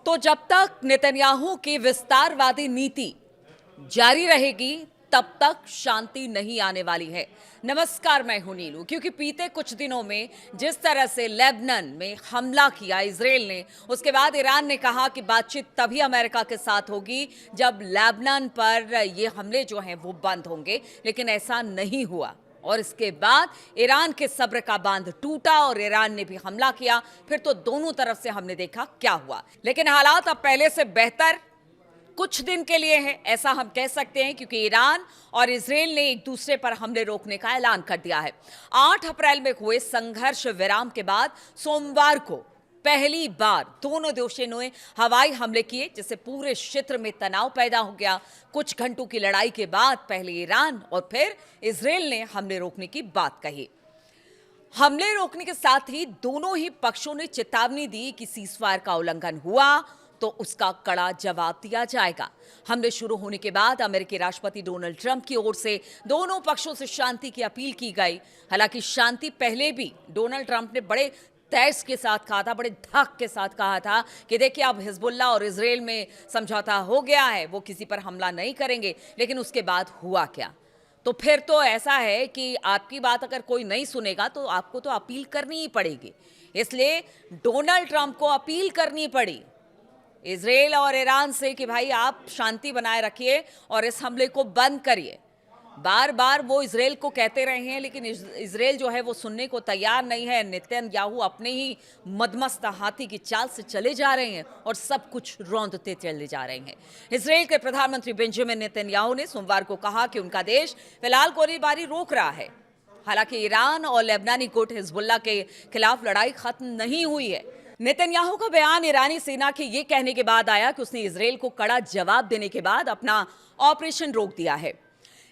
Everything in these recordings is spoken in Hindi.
तो जब तक नेतन्याहू की विस्तारवादी नीति जारी रहेगी तब तक शांति नहीं आने वाली है। नमस्कार, मैं हूं नीलू। क्योंकि बीते कुछ दिनों में जिस तरह से लेबनान में हमला किया इजराइल ने, उसके बाद ईरान ने कहा कि बातचीत तभी अमेरिका के साथ होगी जब लेबनान पर ये हमले जो हैं वो बंद होंगे, लेकिन ऐसा नहीं हुआ। और इसके बाद ईरान के सब्र का बांध टूटा और ईरान ने भी हमला किया। फिर तो दोनों तरफ से हमने देखा क्या हुआ। लेकिन हालात अब पहले से बेहतर कुछ दिन के लिए है, ऐसा हम कह सकते हैं, क्योंकि ईरान और इजराइल ने एक दूसरे पर हमले रोकने का ऐलान कर दिया है। 8 अप्रैल में हुए संघर्ष विराम के बाद सोमवार को पहली बार दोनों देशों ने हवाई हमले किए, जिससे पूरे क्षेत्र में तनाव पैदा हो गया। कुछ घंटों की लड़ाई के बाद पहले ईरान और फिर इजराइल ने हमले रोकने की बात कही। हमले रोकने के साथ ही दोनों ही पक्षों ने चेतावनी दी कि सीजफायर का उल्लंघन हुआ तो उसका कड़ा जवाब दिया जाएगा। हमले शुरू होने के बाद अमेरिकी राष्ट्रपति डोनाल्ड ट्रंप की ओर से दोनों पक्षों से शांति की अपील की गई। हालांकि शांति पहले भी डोनाल्ड ट्रंप ने बड़े तेज के साथ कहा था, बड़े धक के साथ कहा था कि देखिए अब हिजबुल्लाह और इजराइल में समझौता हो गया है, वो किसी पर हमला नहीं करेंगे। लेकिन उसके बाद हुआ क्या? तो फिर तो ऐसा है कि आपकी बात अगर कोई नहीं सुनेगा तो आपको तो अपील करनी ही पड़ेगी। इसलिए डोनाल्ड ट्रंप को अपील करनी पड़ी इजराइल और ईरान से कि भाई आप शांति बनाए रखिए और इस हमले को बंद करिए। बार बार वो इजराइल को कहते रहे हैं, लेकिन इजराइल जो है वो सुनने को तैयार नहीं है। नेतन्याहू अपने ही मदमस्त हाथी की चाल से चले जा रहे हैं और सब कुछ रौंदते चले जा रहे हैं। इजराइल के प्रधानमंत्री बेंजामिन नेतन्याहू ने सोमवार को कहा कि उनका देश फिलहाल गोलीबारी रोक रहा है। हालांकि ईरान और लेबनानी गुट हिजबुल्लाह के खिलाफ लड़ाई खत्म नहीं हुई है। नेतन्याहू का बयान ईरानी सेना के ये कहने के बाद आया कि उसने इजराइल को कड़ा जवाब देने के बाद अपना ऑपरेशन रोक दिया है।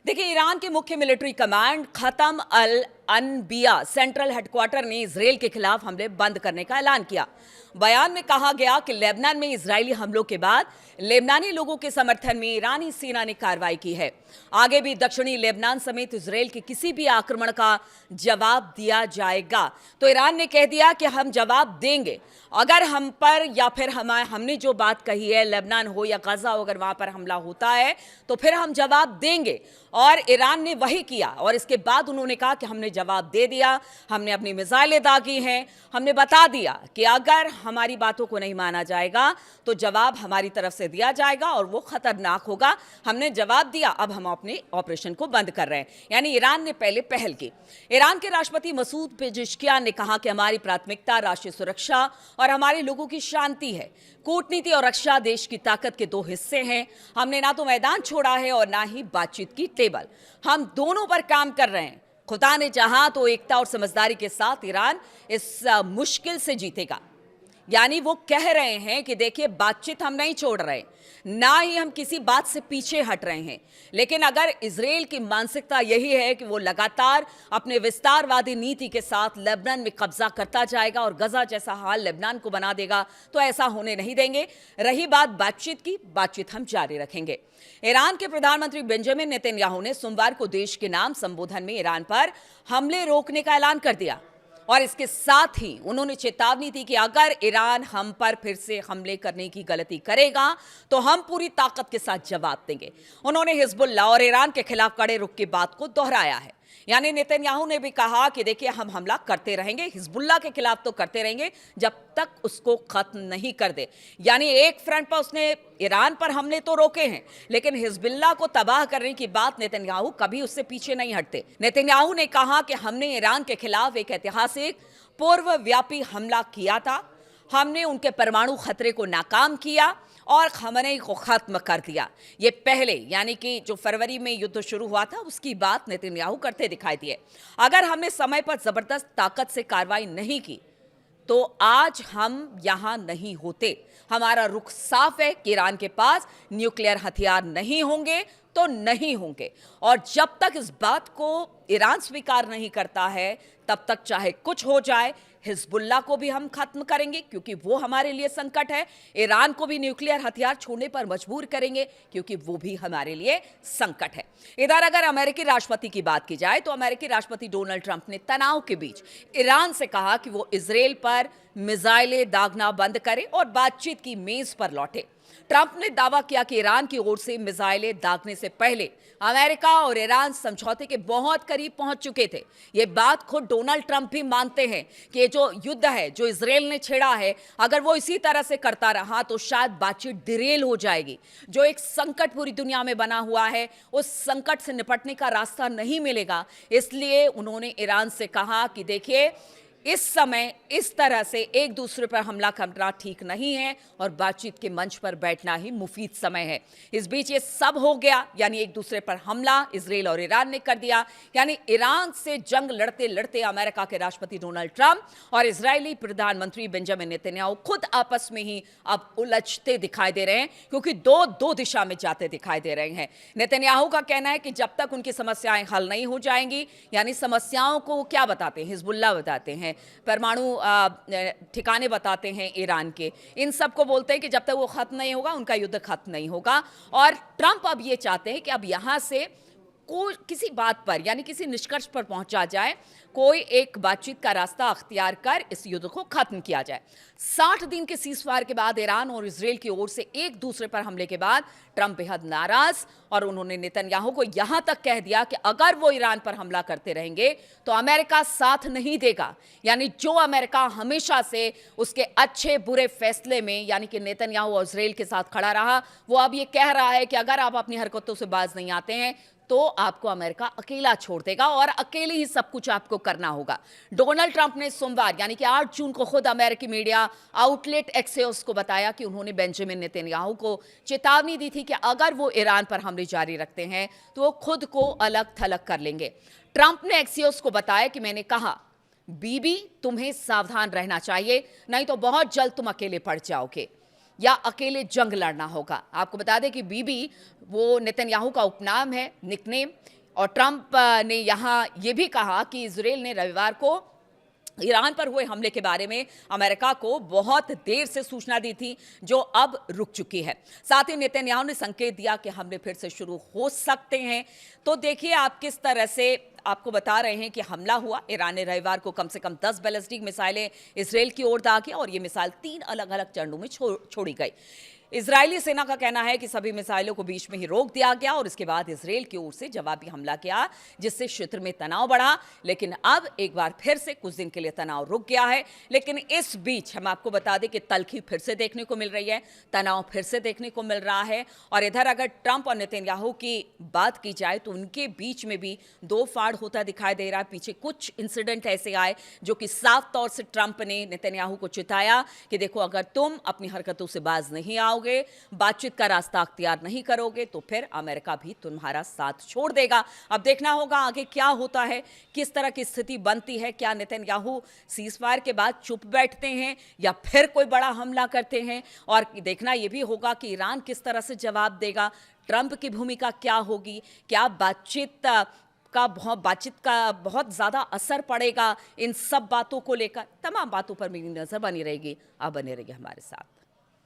देखिए, ईरान के मुख्य मिलिट्री कमांड खतम अल अनबिया सेंट्रल हेडक्वार्टर ने इजराइल के खिलाफ हमले बंद करने का ऐलान किया। बयान में कहा गया कि लेबनान में इजरायली हमलों के बाद लेबनानी लोगों के समर्थन में ईरानी सेना ने कार्रवाई की है। आगे भी दक्षिणी लेबनान समेत इजराइल के किसी भी आक्रमण का जवाब दिया जाएगा। तो ईरान ने कह दिया कि हम जवाब देंगे अगर हम पर या फिर हमने जो बात कही है, लेबनान हो या गाजा हो, अगर वहां पर हमला होता है तो फिर हम जवाब देंगे। और ईरान ने वही किया और इसके बाद उन्होंने कहा कि हमने जवाब दे दिया, हमने अपनी मिसाइलें दागी हैं, हमने बता दिया कि अगर हमारी बातों को नहीं माना जाएगा तो जवाब हमारी तरफ से दिया जाएगा और वो खतरनाक होगा। हमने जवाब दिया, अब हम अपने ऑपरेशन को बंद कर रहे हैं। यानी ईरान ने पहले पहल की। ईरान के राष्ट्रपति मसूद पेजेश्कियान ने कहा कि हमारी प्राथमिकता राष्ट्रीय सुरक्षा और हमारे लोगों की शांति है। कूटनीति और रक्षा देश की ताकत के दो हिस्से हैं। हमने ना तो मैदान छोड़ा है और ना ही बातचीत की टेबल। हम दोनों पर काम कर रहे हैं। खुदा ने चाहा तो एकता और समझदारी के साथ ईरान इस मुश्किल से जीतेगा। यानी वो कह रहे हैं कि देखिए, बातचीत हम नहीं छोड़ रहे, ना ही हम किसी बात से पीछे हट रहे हैं। लेकिन अगर इजराइल की मानसिकता यही है कि वो लगातार अपने विस्तारवादी नीति के साथ लेबनान में कब्जा करता जाएगा और गजा जैसा हाल लेबनान को बना देगा, तो ऐसा होने नहीं देंगे। रही बात बातचीत की, बातचीत हम जारी रखेंगे। ईरान के प्रधानमंत्री बेंजामिन नेतन्याहू ने सोमवार को देश के नाम संबोधन में ईरान पर हमले रोकने का ऐलान कर दिया और इसके साथ ही उन्होंने चेतावनी दी कि अगर ईरान हम पर फिर से हमले करने की गलती करेगा तो हम पूरी ताकत के साथ जवाब देंगे। उन्होंने हिजबुल्लाह और ईरान के खिलाफ कड़े रुख की बात को दोहराया है। यानी नेतन्याहू ने भी कहा कि देखिए, हम हमला करते रहेंगे, हिजबुल्लाह के खिलाफ तो करते रहेंगे जब तक उसको खत्म नहीं कर दे। यानी एक फ्रंट पर उसने ईरान पर हमले तो रोके हैं, लेकिन हिजबुल्लाह को तबाह करने की बात नेतन्याहू कभी उससे पीछे नहीं हटते। नेतन्याहू ने कहा कि हमने ईरान के खिलाफ एक ऐतिहासिक पूर्वव्यापी हमला किया था। हमने उनके परमाणु खतरे को नाकाम किया और खमेनी को खत्म कर दिया। ये पहले, यानी कि जो फरवरी में युद्ध शुरू हुआ था, उसकी बात नेतन्याहू करते दिखाई दिए। अगर हमने समय पर जबरदस्त ताकत से कार्रवाई नहीं की तो आज हम यहां नहीं होते। हमारा रुख साफ है कि ईरान के पास न्यूक्लियर हथियार नहीं होंगे तो नहीं होंगे। और जब तक इस बात को ईरान स्वीकार नहीं करता है, तब तक चाहे कुछ हो जाए, हिजबुल्ला को भी हम खत्म करेंगे क्योंकि वो हमारे लिए संकट है। ईरान को भी न्यूक्लियर हथियार छोड़ने पर मजबूर करेंगे क्योंकि वो भी हमारे लिए संकट है। इधर अगर अमेरिकी राष्ट्रपति की बात की जाए तो अमेरिकी राष्ट्रपति डोनाल्ड ट्रंप ने तनाव के बीच ईरान से कहा कि वो इजराइल पर मिसाइलें दागना बंद करे और बातचीत की मेज पर लौटे। ट्रंप ने दावा किया कि ईरान की ओर से मिसाइलें दागने से पहले अमेरिका और ईरान समझौते के बहुत करीब पहुंच चुके थे। ये बात खुद डोनाल्ड ट्रंप भी मानते हैं कि ये जो युद्ध है जो इजराइल ने छेड़ा है, अगर वो इसी तरह से करता रहा तो शायद बातचीत डिरेल हो जाएगी। जो एक संकट पूरी दुनिया में बना हुआ है, उस संकट से निपटने का रास्ता नहीं मिलेगा। इसलिए उन्होंने ईरान से कहा कि देखिए, इस समय इस तरह से एक दूसरे पर हमला करना ठीक नहीं है और बातचीत के मंच पर बैठना ही मुफीद समय है। इस बीच ये सब हो गया, यानी एक दूसरे पर हमला इजराइल और ईरान ने कर दिया। यानी ईरान से जंग लड़ते लड़ते अमेरिका के राष्ट्रपति डोनाल्ड ट्रंप और इजरायली प्रधानमंत्री बेंजामिन नेतन्याहू खुद आपस में ही अब उलझते दिखाई दे रहे हैं, क्योंकि दो दिशा में जाते दिखाई दे रहे हैं। नेतन्याहू का कहना है कि जब तक उनकी समस्याएं हल नहीं हो जाएंगी, यानी समस्याओं को क्या बताते हैं, हिजबुल्ला बताते हैं, परमाणु ठिकाने बताते हैं ईरान के, इन सब को बोलते हैं कि जब तक वो खत्म नहीं होगा उनका युद्ध खत्म नहीं होगा। और ट्रंप अब ये चाहते हैं कि अब यहां से कोई किसी बात पर, यानी किसी निष्कर्ष पर पहुंचा जाए, कोई एक बातचीत का रास्ता अख्तियार कर इस युद्ध को खत्म किया जाए। 60 दिन के सीजफायर के बाद ईरान और इजराइल की ओर से एक दूसरे पर हमले के बाद ट्रंप बेहद नाराज, और उन्होंने नेतन्याहू को यहां तक कह दिया कि अगर वो ईरान पर हमला करते रहेंगे तो अमेरिका साथ नहीं देगा। यानी जो अमेरिका हमेशा से उसके अच्छे बुरे फैसले में, यानी कि नेतन्याहू और इजराइल के साथ खड़ा रहा, वो अब ये कह रहा है कि अगर आप अपनी हरकतों से बाज नहीं आते हैं तो आपको अमेरिका अकेला छोड़ देगा और अकेले ही सब कुछ आपको करना होगा। डोनाल्ड ट्रंप ने सोमवार यानी कि 8 जून को खुद अमेरिकी मीडिया आउटलेट एक्सियोस को बताया कि उन्होंने बेंजामिन नेतन्याहू को चेतावनी दी थी कि अगर वो ईरान पर हमले जारी रखते हैं तो वो खुद को अलग थलग कर लेंगे। ट्रंप ने एक्सियोस को बताया कि मैंने कहा, बीबी तुम्हें सावधान रहना चाहिए, नहीं तो बहुत जल्द तुम अकेले पड़ जाओगे या अकेले जंग लड़ना होगा। आपको बता दें कि बीबी वो नेतन्याहू का उपनाम है, निकनेम। और ट्रंप ने यहां ये भी कहा कि इजराइल ने रविवार को ईरान पर हुए हमले के बारे में अमेरिका को बहुत देर से सूचना दी थी, जो अब रुक चुकी है। साथ ही नेतन्याहू ने संकेत दिया कि हमले फिर से शुरू हो सकते हैं। तो देखिए आप किस तरह से आपको बता रहे हैं कि हमला हुआ। ईरान ने रविवार को कम से कम 10 बैलिस्टिक मिसाइलें इजराइल की ओर दागी और ये मिसाइल 3 अलग अलग चरणों में छोड़ी गई। इजरायली सेना का कहना है कि सभी मिसाइलों को बीच में ही रोक दिया गया और इसके बाद इजराइल की ओर से जवाबी हमला किया, जिससे क्षेत्र में तनाव बढ़ा। लेकिन अब एक बार फिर से कुछ दिन के लिए तनाव रुक गया है। लेकिन इस बीच हम आपको बता दें कि तल्खी फिर से देखने को मिल रही है, तनाव फिर से देखने को मिल रहा है। और इधर अगर ट्रंप और नेतन्याहू की बात की जाए तो उनके बीच में भी दो फाड़ होता दिखाई दे रहा है। पीछे कुछ इंसिडेंट ऐसे आए जो कि साफ तौर से ट्रंप ने नेतन्याहू को चिताया कि देखो, अगर तुम अपनी हरकतों से बाज नहीं आओगे, बातचीत का रास्ता अख्तियार नहीं करोगे, तो फिर अमेरिका भी तुम्हारा साथ छोड़ देगा। अब देखना होगा आगे क्या होता है, किस तरह की स्थिति बनती है। क्या नेतन्याहू सीजफायर के बाद चुप बैठते हैं या फिर कोई बड़ा हमला करते हैं, और देखना यह भी होगा कि ईरान किस तरह से जवाब देगा, ट्रंप की भूमिका क्या होगी, क्या बातचीत का बहुत ज़्यादा असर पड़ेगा इन सब बातों को लेकर। तमाम बातों पर मेरी नज़र बनी रहेगी। आप बने रहिए हमारे साथ।